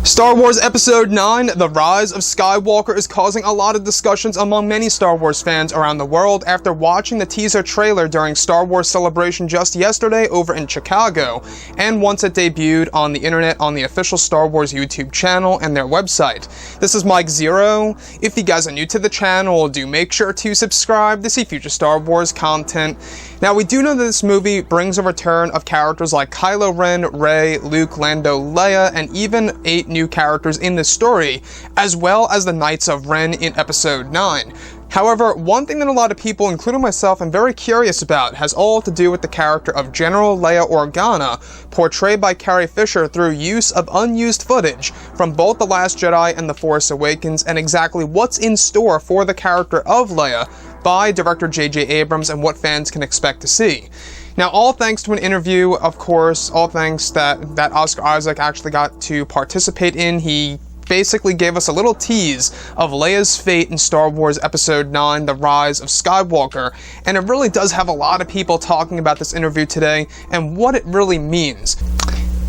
Star Wars Episode 9, The Rise of Skywalker, is causing a lot of discussions among many Star Wars fans around the world after watching the teaser trailer during Star Wars Celebration just yesterday over in Chicago, and once it debuted on the internet on the official Star Wars YouTube channel and their website. This is Mike Zero. If you guys are new to the channel, do make sure to subscribe to see future Star Wars content. Now, we do know that this movie brings a return of characters like Kylo Ren, Rey, Luke, Lando, Leia, and even 8 new characters in this story, as well as the Knights of Ren in Episode 9. However, one thing that a lot of people, including myself, am very curious about has all to do with the character of General Leia Organa, portrayed by Carrie Fisher through use of unused footage from both The Last Jedi and The Force Awakens, and exactly what's in store for the character of Leia by director J.J. Abrams and what fans can expect to see. Now, all thanks to an interview, of course, all thanks that Oscar Isaac actually got to participate in. He basically gave us a little tease of Leia's fate in Star Wars Episode 9, The Rise of Skywalker, and it really does have a lot of people talking about this interview today and what it really means.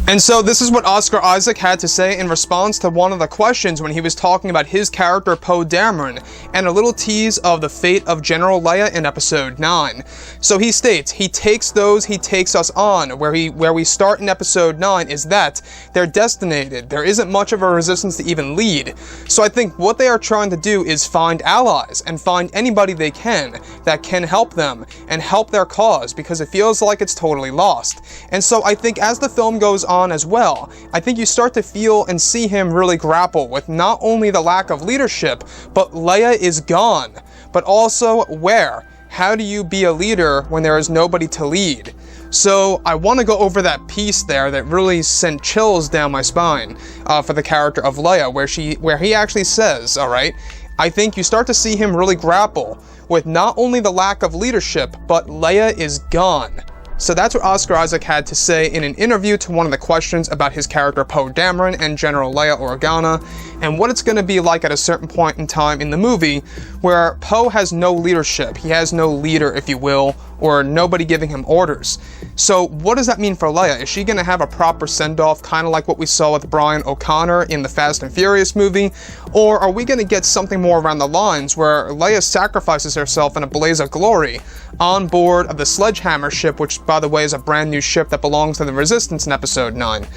And so this is what Oscar Isaac had to say in response to one of the questions when he was talking about his character Poe Dameron, and a little tease of the fate of General Leia in Episode 9. So he states, he takes those he takes us on. Where we start in Episode 9 is that they're destinated. There isn't much of a resistance to even lead. So I think what they are trying to do is find allies and find anybody they can that can help them and help their cause, because it feels like it's totally lost. And so I think as the film goes on as well, I think you start to feel and see him really grapple with not only the lack of leadership, but Leia is gone, but also where? How do you be a leader when there is nobody to lead? So I want to go over that piece there that really sent chills down my spine for the character of Leia, where he actually says, all right, I think you start to see him really grapple with not only the lack of leadership, but Leia is gone. So that's what Oscar Isaac had to say in an interview to one of the questions about his character Poe Dameron and General Leia Organa, and what it's going to be like at a certain point in time in the movie where Poe has no leadership. He has no leader, if you will, or nobody giving him orders. So what does that mean for Leia? Is she going to have a proper send-off, kind of like what we saw with Brian O'Connor in the Fast and Furious movie? Or are we going to get something more around the lines where Leia sacrifices herself in a blaze of glory on board of the Sledgehammer ship, which, by the way, is a brand new ship that belongs to the Resistance in Episode 9.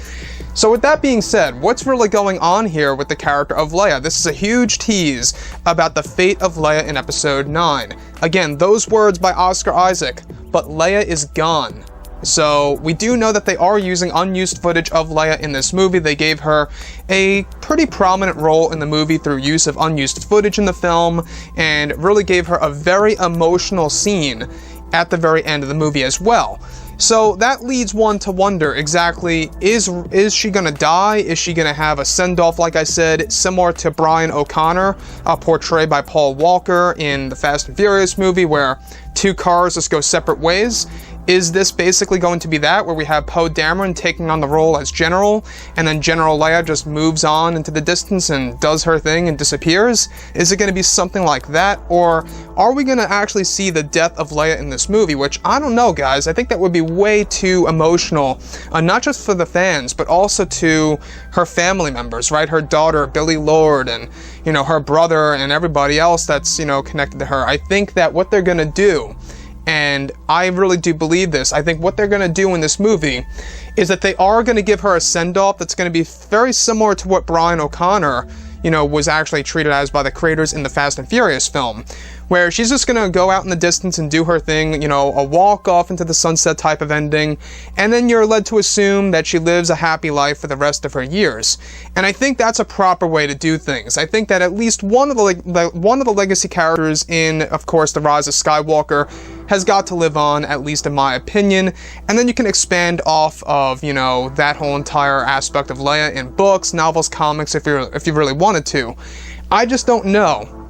So with that being said, what's really going on here with the character of Leia? This is a huge tease about the fate of Leia in Episode 9. Again, those words by Oscar Isaac, but Leia is gone. So we do know that they are using unused footage of Leia in this movie. They gave her a pretty prominent role in the movie through use of unused footage in the film, and really gave her a very emotional scene at the very end of the movie as well. So that leads one to wonder exactly, is she gonna die? Is she gonna have a send-off, like I said, similar to Brian O'Connor, portrayed by Paul Walker in the Fast and Furious movie, where 2 cars just go separate ways? Is this basically going to be that, where we have Poe Dameron taking on the role as General, and then General Leia just moves on into the distance and does her thing and disappears? Is it going to be something like that, or are we going to actually see the death of Leia in this movie? Which, I don't know, guys. I think that would be way too emotional, not just for the fans, but also to her family members, right? Her daughter, Billie Lourd, and, you know, her brother, and everybody else that's, you know, connected to her. I think that what they're going to do, and I really do believe this, I think what they're going to do in this movie is that they are going to give her a send-off that's going to be very similar to what Brian O'Connor, you know, was actually treated as by the creators in the Fast and Furious film, where she's just going to go out in the distance and do her thing, you know, a walk off into the sunset type of ending, and then you're led to assume that she lives a happy life for the rest of her years. And I think that's a proper way to do things. I think that at least one of the legacy characters in, of course, The Rise of Skywalker has got to live on, at least in my opinion, and then you can expand off of, you know, that whole entire aspect of Leia in books, novels, comics, if you really wanted to. I just don't know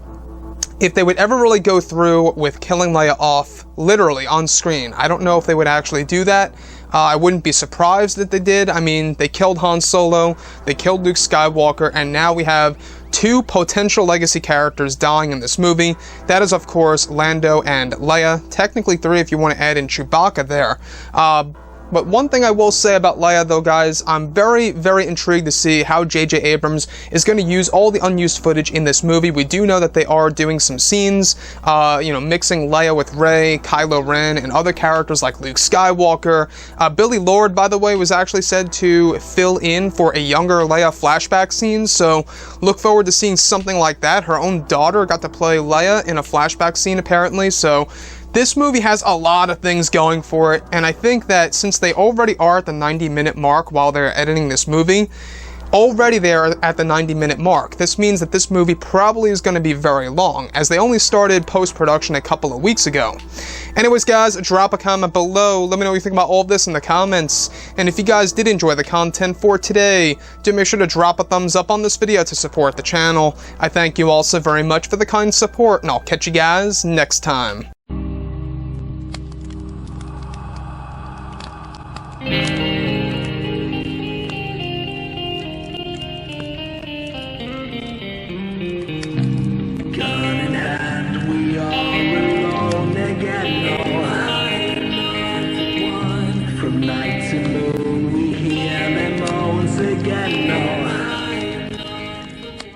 if they would ever really go through with killing Leia off, literally, on screen. I don't know if they would actually do that. I wouldn't be surprised that they did. I mean, they killed Han Solo, they killed Luke Skywalker, and now we have 2 potential legacy characters dying in this movie. That is, of course, Lando and Leia. Technically 3 if you want to add in Chewbacca there. But one thing I will say about Leia though, guys, I'm very, very intrigued to see how J.J. Abrams is going to use all the unused footage in this movie. We do know that they are doing some scenes, mixing Leia with Rey, Kylo Ren, and other characters like Luke Skywalker. Billy Lord, by the way, was actually said to fill in for a younger Leia flashback scene, so look forward to seeing something like that. Her own daughter got to play Leia in a flashback scene, apparently, so this movie has a lot of things going for it, and I think that since they already are at the 90-minute mark while they're editing this movie, already there at the 90-minute mark, this means that this movie probably is going to be very long, as they only started post-production a couple of weeks ago. Anyways, guys, drop a comment below. Let me know what you think about all of this in the comments. And if you guys did enjoy the content for today, do make sure to drop a thumbs up on this video to support the channel. I thank you all so very much for the kind support, and I'll catch you guys next time.